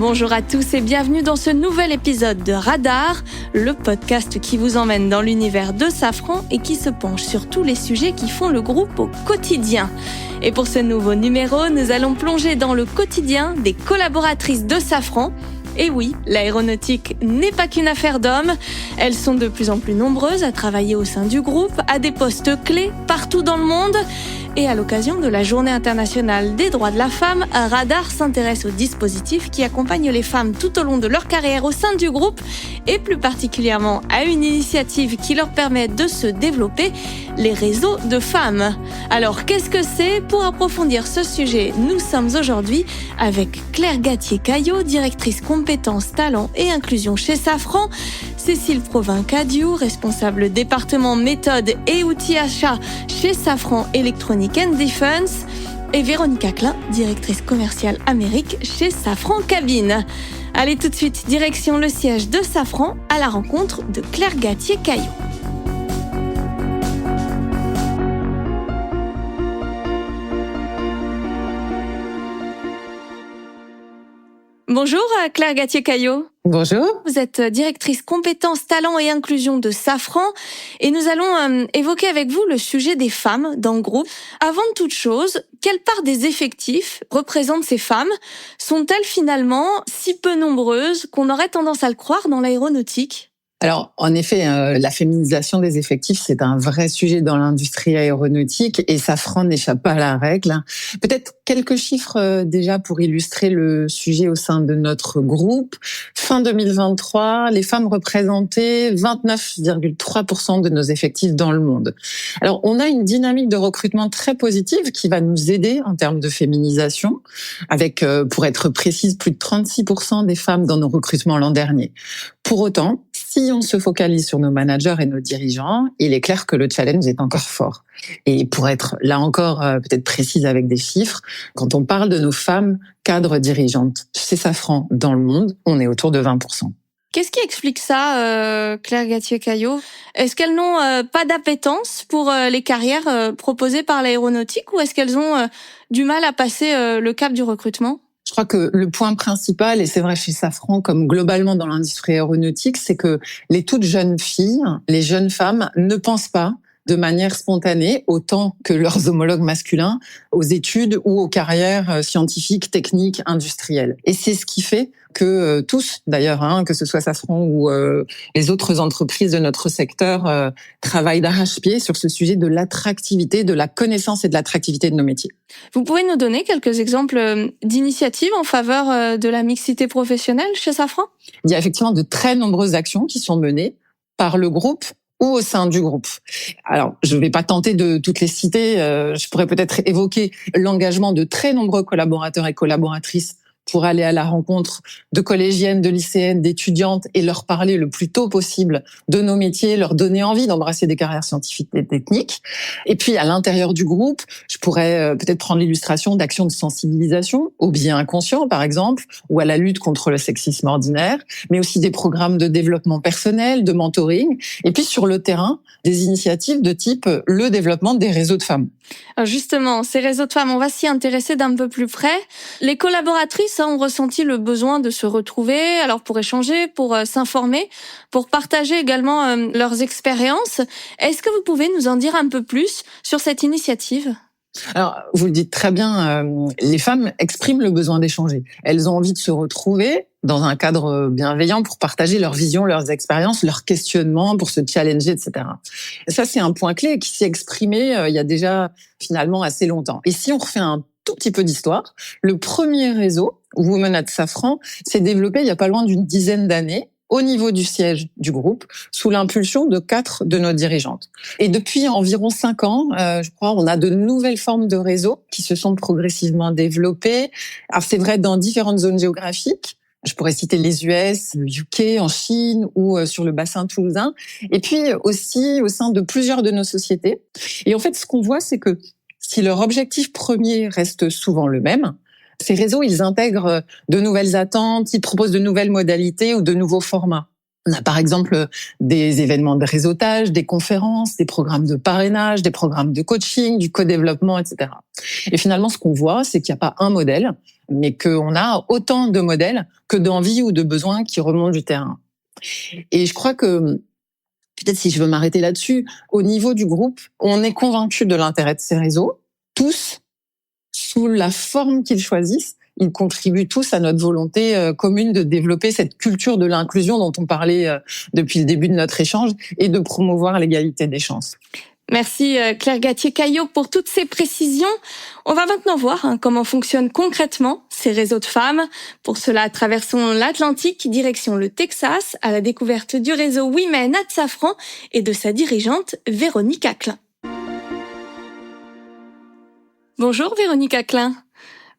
Bonjour à tous et bienvenue dans ce nouvel épisode de Radar, le podcast qui vous emmène dans l'univers de Safran et qui se penche sur tous les sujets qui font le groupe au quotidien. Et pour ce nouveau numéro, nous allons plonger dans le quotidien des collaboratrices de Safran. Et oui, l'aéronautique n'est pas qu'une affaire d'hommes. Elles sont de plus en plus nombreuses à travailler au sein du groupe, à des postes clés partout dans le monde. Et à l'occasion de la Journée internationale des droits de la femme, Radar s'intéresse aux dispositifs qui accompagnent les femmes tout au long de leur carrière au sein du groupe et plus particulièrement à une initiative qui leur permet de se développer, les réseaux de femmes. Alors qu'est-ce que c'est ? Pour approfondir ce sujet, nous sommes aujourd'hui avec Claire Gattier-Caillot, directrice compétences, talents et inclusion chez Safran, Cécile Provin-Cadieux, responsable département méthode et outils achats chez Safran Electronic and Defense, et Véronica Klein, directrice commerciale Amérique chez Safran Cabine. Allez tout de suite, direction le siège de Safran à la rencontre de Claire Gattier-Caillot. Bonjour Claire Gattier-Caillot. Bonjour. Vous êtes directrice compétences, talents et inclusion de Safran et nous allons évoquer avec vous le sujet des femmes dans le groupe. Avant de toute chose, quelle part des effectifs représentent ces femmes ? Sont-elles finalement si peu nombreuses qu'on aurait tendance à le croire dans l'aéronautique ? Alors, en effet, la féminisation des effectifs, c'est un vrai sujet dans l'industrie aéronautique et Safran n'échappe pas à la règle. Peut-être quelques chiffres déjà pour illustrer le sujet au sein de notre groupe. Fin 2023, les femmes représentaient 29,3% de nos effectifs dans le monde. Alors, on a une dynamique de recrutement très positive qui va nous aider en termes de féminisation, avec, pour être précise, plus de 36% des femmes dans nos recrutements l'an dernier. Pour autant, si on se focalise sur nos managers et nos dirigeants, il est clair que le challenge est encore fort. Et pour être là encore peut-être précise avec des chiffres, quand on parle de nos femmes cadres dirigeantes chez Safran dans le monde, on est autour de 20%. Qu'est-ce qui explique ça, Claire Gattier-Caillot ? Est-ce qu'elles n'ont pas d'appétence pour les carrières proposées par l'aéronautique ou est-ce qu'elles ont du mal à passer le cap du recrutement ? Je crois que le point principal, et c'est vrai chez Safran comme globalement dans l'industrie aéronautique, c'est que les toutes jeunes filles, les jeunes femmes ne pensent pas de manière spontanée, autant que leurs homologues masculins, aux études ou aux carrières scientifiques, techniques, industrielles. Et c'est ce qui fait que tous, d'ailleurs, que ce soit Safran ou les autres entreprises de notre secteur, travaillent d'arrache-pied sur ce sujet de l'attractivité, de la connaissance et de l'attractivité de nos métiers. Vous pouvez nous donner quelques exemples d'initiatives en faveur de la mixité professionnelle chez Safran ? Il y a effectivement de très nombreuses actions qui sont menées par le groupe ou au sein du groupe. Alors, je ne vais pas tenter de toutes les citer, je pourrais peut-être évoquer l'engagement de très nombreux collaborateurs et collaboratrices pour aller à la rencontre de collégiennes, de lycéennes, d'étudiantes et leur parler le plus tôt possible de nos métiers, leur donner envie d'embrasser des carrières scientifiques et techniques. Et puis, à l'intérieur du groupe, je pourrais peut-être prendre l'illustration d'actions de sensibilisation au biais inconscient, par exemple, ou à la lutte contre le sexisme ordinaire, mais aussi des programmes de développement personnel, de mentoring, et puis sur le terrain, des initiatives de type le développement des réseaux de femmes. Alors justement, ces réseaux de femmes, on va s'y intéresser d'un peu plus près. Les collaboratrices ont ressenti le besoin de se retrouver, alors pour échanger, pour s'informer, pour partager également leurs expériences. Est-ce que vous pouvez nous en dire un peu plus sur cette initiative ? Alors, vous le dites très bien, les femmes expriment le besoin d'échanger. Elles ont envie de se retrouver dans un cadre bienveillant pour partager leur vision, leurs expériences, leurs questionnements, pour se challenger, etc. Ça, c'est un point clé qui s'est exprimé il y a déjà finalement assez longtemps. Et si on refait un tout petit peu d'histoire, le premier réseau, Women at Safran, s'est développé il y a pas loin d'une dizaine d'années au niveau du siège du groupe, sous l'impulsion de 4 de nos dirigeantes. Et depuis environ 5 ans, je crois, on a de nouvelles formes de réseaux qui se sont progressivement développées. Alors c'est vrai dans différentes zones géographiques. Je pourrais citer les US, le UK, en Chine ou sur le bassin toulousain. Et puis aussi au sein de plusieurs de nos sociétés. Et en fait, ce qu'on voit, c'est que si leur objectif premier reste souvent le même, ces réseaux, ils intègrent de nouvelles attentes, ils proposent de nouvelles modalités ou de nouveaux formats. On a par exemple des événements de réseautage, des conférences, des programmes de parrainage, des programmes de coaching, du co-développement, etc. Et finalement, ce qu'on voit, c'est qu'il n'y a pas un modèle, mais qu'on a autant de modèles que d'envies ou de besoins qui remontent du terrain. Et je crois que, peut-être si je veux m'arrêter là-dessus, au niveau du groupe, on est convaincu de l'intérêt de ces réseaux, tous, sous la forme qu'ils choisissent. Ils contribuent tous à notre volonté commune de développer cette culture de l'inclusion dont on parlait depuis le début de notre échange et de promouvoir l'égalité des chances. Merci Claire Gattier-Caillot pour toutes ces précisions. On va maintenant voir comment fonctionnent concrètement ces réseaux de femmes. Pour cela, traversons l'Atlantique, direction le Texas, à la découverte du réseau Women at Safran et de sa dirigeante Véronique Acklin. Bonjour Véronique Acklin.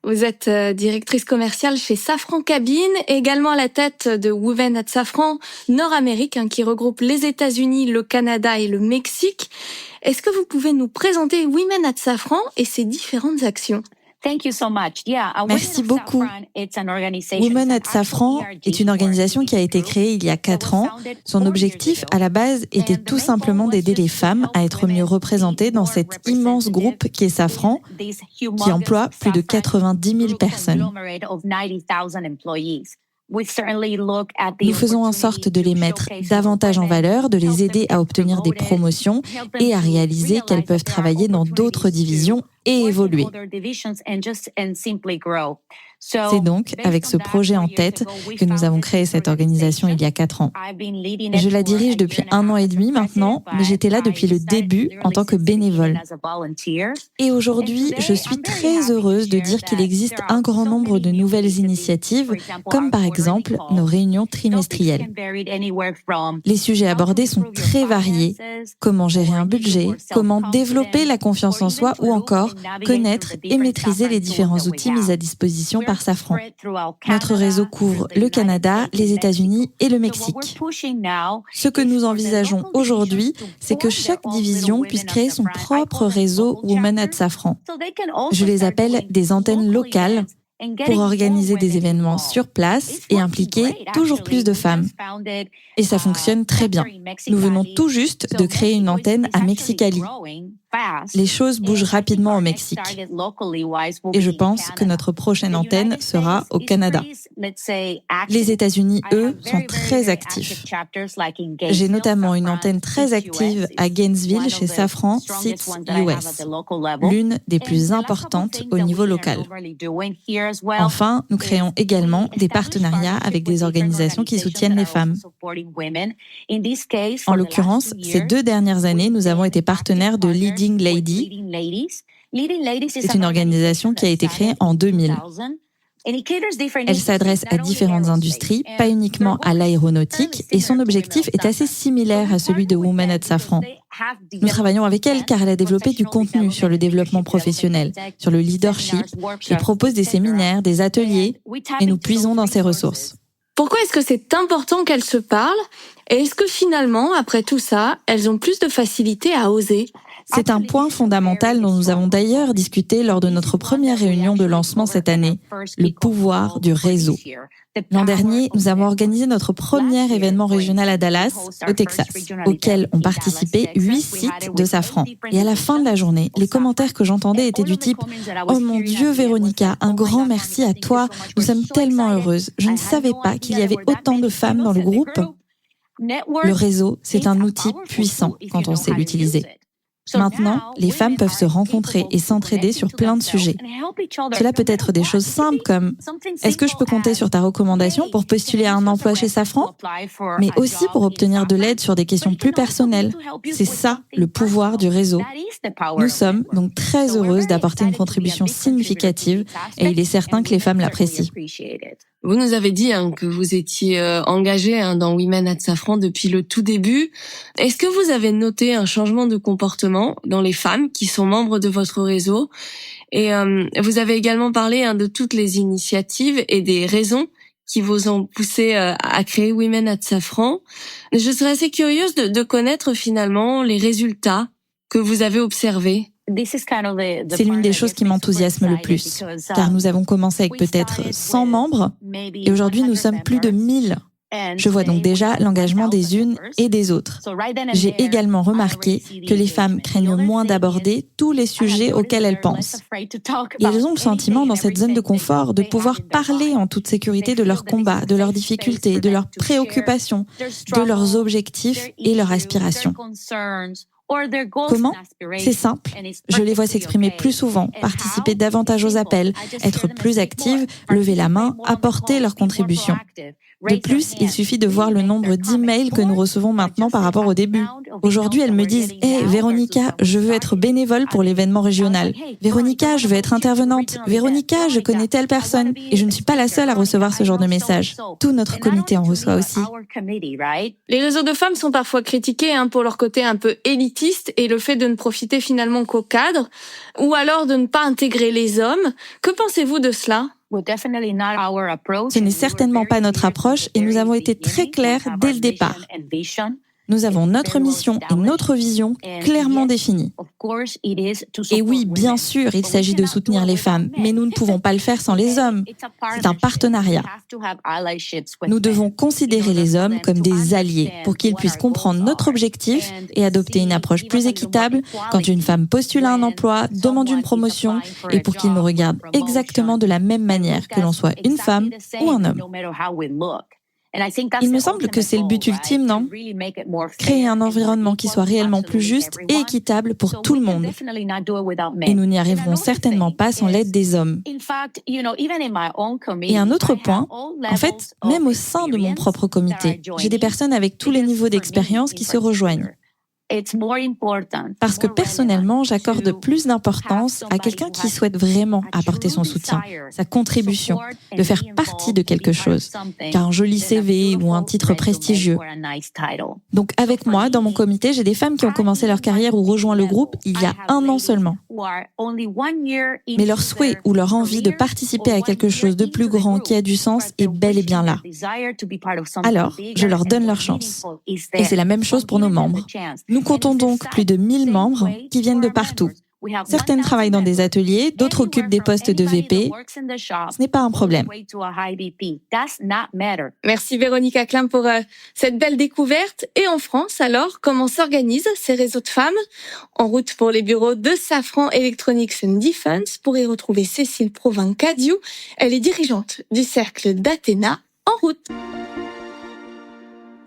Vous êtes directrice commerciale chez Safran Cabine et également à la tête de Women at Safran Nord-Amérique qui regroupe les États-Unis, le Canada et le Mexique. Est-ce que vous pouvez nous présenter Women at Safran et ses différentes actions ? Merci beaucoup. Women at Safran est une organisation qui a été créée il y a 4 ans. Son objectif, à la base, était tout simplement d'aider les femmes à être mieux représentées dans cet immense groupe qui est Safran, qui emploie plus de 90 000 personnes. Nous faisons en sorte de les mettre davantage en valeur, de les aider à obtenir des promotions et à réaliser qu'elles peuvent travailler dans d'autres divisions et évoluer. C'est donc avec ce projet en tête que nous avons créé cette organisation il y a 4 ans. Je la dirige depuis 1 an et demi maintenant, mais j'étais là depuis le début en tant que bénévole. Et aujourd'hui, je suis très heureuse de dire qu'il existe un grand nombre de nouvelles initiatives, comme par exemple nos réunions trimestrielles. Les sujets abordés sont très variés. Comment gérer un budget, comment développer la confiance en soi ou encore connaître et maîtriser les différents outils mis à disposition par Safran. Notre réseau couvre le Canada, les États-Unis et le Mexique. Ce que nous envisageons aujourd'hui, c'est que chaque division puisse créer son propre réseau Women at Safran. Je les appelle des antennes locales pour organiser des événements sur place et impliquer toujours plus de femmes. Et ça fonctionne très bien. Nous venons tout juste de créer une antenne à Mexicali. Les choses bougent rapidement au Mexique. Et je pense que notre prochaine antenne sera au Canada. Les États-Unis, eux, sont très actifs. J'ai notamment une antenne très active à Gainesville chez Safran Seats US, l'une des plus importantes au niveau local. Enfin, nous créons également des partenariats avec des organisations qui soutiennent les femmes. En l'occurrence, ces 2 dernières années, nous avons été partenaires de Leading Lady. C'est une organisation qui a été créée en 2000. Elle s'adresse à différentes industries, pas uniquement à l'aéronautique, et son objectif est assez similaire à celui de Women at Safran. Nous travaillons avec elle car elle a développé du contenu sur le développement professionnel, sur le leadership, et propose des séminaires, des ateliers, et nous puisons dans ses ressources. Pourquoi est-ce que c'est important qu'elles se parlent ? Et est-ce que finalement, après tout ça, elles ont plus de facilité à oser ? C'est un point fondamental dont nous avons d'ailleurs discuté lors de notre première réunion de lancement cette année, le pouvoir du réseau. L'an dernier, nous avons organisé notre premier événement régional à Dallas, au Texas, auquel ont participé 8 sites de Safran. Et à la fin de la journée, les commentaires que j'entendais étaient du type « Oh mon Dieu, Véronica, un grand merci à toi, nous sommes tellement heureuses. Je ne savais pas qu'il y avait autant de femmes dans le groupe. » Le réseau, c'est un outil puissant quand on sait l'utiliser. Maintenant, les femmes peuvent se rencontrer et s'entraider sur plein de sujets. Cela peut être des choses simples comme « Est-ce que je peux compter sur ta recommandation pour postuler à un emploi chez Safran ?» mais aussi pour obtenir de l'aide sur des questions plus personnelles. C'est ça, le pouvoir du réseau. Nous sommes donc très heureuses d'apporter une contribution significative et il est certain que les femmes l'apprécient. Vous nous avez dit que vous étiez engagée dans Women at Safran depuis le tout début. Est-ce que vous avez noté un changement de comportement dans les femmes qui sont membres de votre réseau ? Et vous avez également parlé de toutes les initiatives et des raisons qui vous ont poussé à créer Women at Safran. Je serais assez curieuse de connaître finalement les résultats que vous avez observés. C'est l'une des choses qui m'enthousiasme le plus, car nous avons commencé avec peut-être 100 membres et aujourd'hui nous sommes plus de 1000. Je vois donc déjà l'engagement des unes et des autres. J'ai également remarqué que les femmes craignent moins d'aborder tous les sujets auxquels elles pensent. Et elles ont le sentiment dans cette zone de confort de pouvoir parler en toute sécurité de leurs combats, de leurs difficultés, de leurs préoccupations, de leurs objectifs et leurs aspirations. Comment ? C'est simple. Je les vois s'exprimer plus souvent, participer davantage aux appels, être plus actives, lever la main, apporter leur contribution. De plus, il suffit de voir le nombre d'emails que nous recevons maintenant par rapport au début. Aujourd'hui, elles me disent « Hey, Véronica, je veux être bénévole pour l'événement régional. Véronica, je veux être intervenante. Véronica, je connais telle personne. » Et je ne suis pas la seule à recevoir ce genre de messages. Tout notre comité en reçoit aussi. Les réseaux de femmes sont parfois critiqués pour leur côté un peu élitiste et le fait de ne profiter finalement qu'au cadre, ou alors de ne pas intégrer les hommes. Que pensez-vous de cela ? Ce n'est certainement pas notre approche et nous avons été très clairs dès le départ. Nous avons notre mission et notre vision clairement définies. Et oui, bien sûr, il s'agit de soutenir les femmes, mais nous ne pouvons pas le faire sans les hommes. C'est un partenariat. Nous devons considérer les hommes comme des alliés pour qu'ils puissent comprendre notre objectif et adopter une approche plus équitable quand une femme postule à un emploi, demande une promotion et pour qu'ils nous regardent exactement de la même manière que l'on soit une femme ou un homme. Il me semble que c'est le but ultime, non ? Créer un environnement qui soit réellement plus juste et équitable pour tout le monde. Et nous n'y arriverons certainement pas sans l'aide des hommes. Et un autre point, en fait, même au sein de mon propre comité, j'ai des personnes avec tous les niveaux d'expérience qui se rejoignent. Parce que personnellement, j'accorde plus d'importance à quelqu'un qui souhaite vraiment apporter son soutien, sa contribution, de faire partie de quelque chose, qu'un joli CV ou un titre prestigieux. Donc avec moi, dans mon comité, j'ai des femmes qui ont commencé leur carrière ou rejoint le groupe il y a 1 an seulement. Mais leur souhait ou leur envie de participer à quelque chose de plus grand qui a du sens est bel et bien là. Alors, je leur donne leur chance. Et c'est la même chose pour nos membres. Nous comptons donc plus de 1000 membres qui viennent de partout. Certaines travaillent dans des ateliers, d'autres occupent des postes de VP. Ce n'est pas un problème. Merci Véronica Klein pour cette belle découverte. Et en France, alors, comment s'organisent ces réseaux de femmes ? En route pour les bureaux de Safran Electronics and Defense pour y retrouver Cécile Provin-Cadiou. Elle est dirigeante du cercle d'Athéna. En route.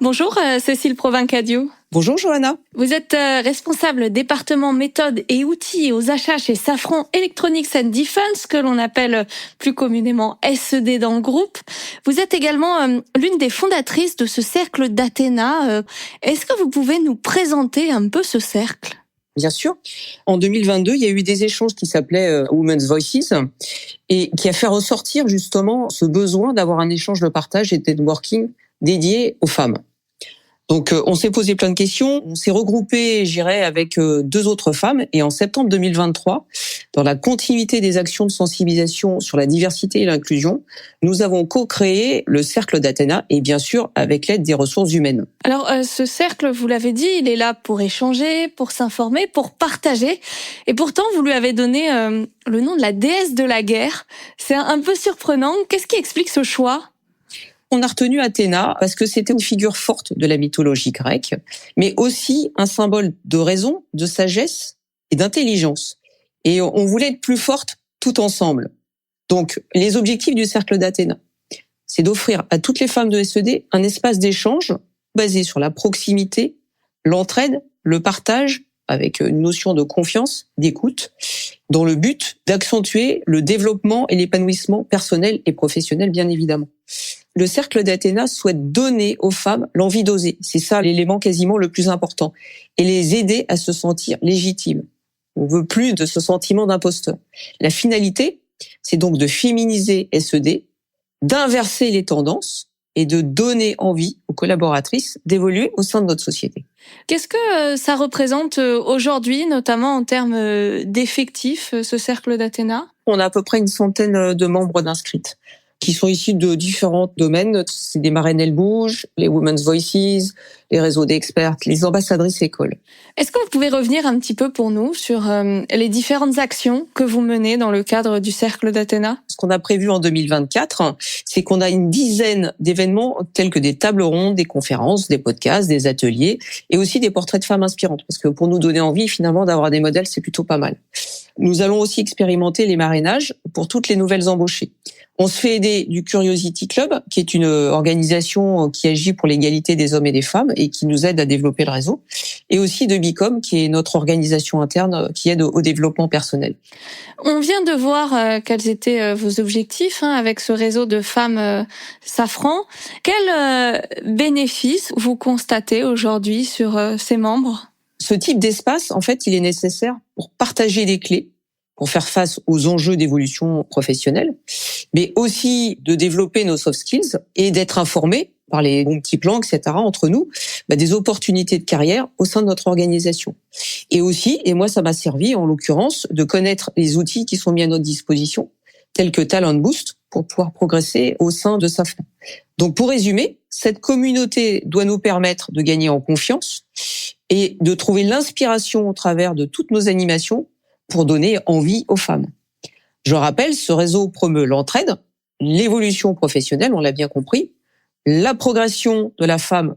Bonjour Cécile Provin-Cadiou. Bonjour Johanna. Vous êtes responsable département méthodes et outils aux achats chez Safran Electronics and Defense, que l'on appelle plus communément SED dans le groupe. Vous êtes également l'une des fondatrices de ce cercle d'Athéna. Est-ce que vous pouvez nous présenter un peu ce cercle ? Bien sûr. En 2022, il y a eu des échanges qui s'appelaient Women's Voices et qui a fait ressortir justement ce besoin d'avoir un échange de partage et de networking dédié aux femmes. Donc, on s'est posé plein de questions. On s'est regroupé, j'irais, avec 2 autres femmes. Et en septembre 2023, dans la continuité des actions de sensibilisation sur la diversité et l'inclusion, nous avons co-créé le Cercle d'Athéna et bien sûr avec l'aide des ressources humaines. Alors, ce cercle, vous l'avez dit, il est là pour échanger, pour s'informer, pour partager. Et pourtant, vous lui avez donné le nom de la déesse de la guerre. C'est un peu surprenant. Qu'est-ce qui explique ce choix ? On a retenu Athéna parce que c'était une figure forte de la mythologie grecque, mais aussi un symbole de raison, de sagesse et d'intelligence. Et on voulait être plus forte tout ensemble. Donc, les objectifs du Cercle d'Athéna, c'est d'offrir à toutes les femmes de SED un espace d'échange basé sur la proximité, l'entraide, le partage, avec une notion de confiance, d'écoute, dans le but d'accentuer le développement et l'épanouissement personnel et professionnel, bien évidemment. Le Cercle d'Athéna souhaite donner aux femmes l'envie d'oser. C'est ça l'élément quasiment le plus important. Et les aider à se sentir légitimes. On veut plus de ce sentiment d'imposteur. La finalité, c'est donc de féminiser SED, d'inverser les tendances et de donner envie aux collaboratrices d'évoluer au sein de notre société. Qu'est-ce que ça représente aujourd'hui, notamment en termes d'effectifs, ce Cercle d'Athéna ? On a à peu près une centaine de membres d'inscrites. qui sont issus de différents domaines. C'est des marraines elles bougent, les Women's Voices, les réseaux d'experts, les ambassadrices écoles. Est-ce que vous pouvez revenir un petit peu pour nous sur les différentes actions que vous menez dans le cadre du Cercle d'Athéna ? Ce qu'on a prévu en 2024, c'est qu'on a une dizaine d'événements tels que des tables rondes, des conférences, des podcasts, des ateliers et aussi des portraits de femmes inspirantes. Parce que pour nous donner envie, finalement, d'avoir des modèles, c'est plutôt pas mal. Nous allons aussi expérimenter les marrainages pour toutes les nouvelles embauchées. On se fait aider du Curiosity Club, qui est une organisation qui agit pour l'égalité des hommes et des femmes et qui nous aide à développer le réseau. Et aussi de Bicom, qui est notre organisation interne qui aide au développement personnel. On vient de voir quels étaient vos objectifs avec ce réseau de femmes Safran. Quels bénéfices vous constatez aujourd'hui sur ces membres ? Ce type d'espace, en fait, il est nécessaire pour partager des clés, pour faire face aux enjeux d'évolution professionnelle, mais aussi de développer nos soft skills et d'être informés par les bons petits plans, etc., entre nous, des opportunités de carrière au sein de notre organisation. Et aussi, et moi ça m'a servi en l'occurrence, de connaître les outils qui sont mis à notre disposition, tels que Talent Boost, pour pouvoir progresser au sein de Safran. Donc pour résumer, cette communauté doit nous permettre de gagner en confiance et de trouver l'inspiration au travers de toutes nos animations pour donner envie aux femmes. Je rappelle, ce réseau promeut l'entraide, l'évolution professionnelle, on l'a bien compris, la progression de la femme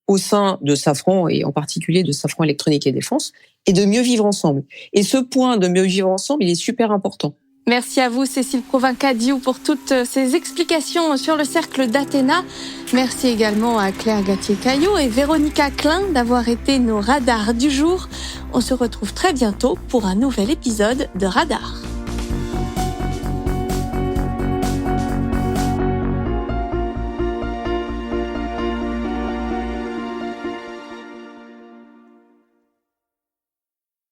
au sein de Safran et en particulier de Safran Électronique et Défense, et de mieux vivre ensemble. Et ce point de mieux vivre ensemble, il est super important. Merci à vous, Cécile Provin-Cadiou, pour toutes ces explications sur le Cercle d'Athéna. Merci également à Claire Gatier-Caillot et Véronica Klein d'avoir été nos radars du jour. On se retrouve très bientôt pour un nouvel épisode de Radar.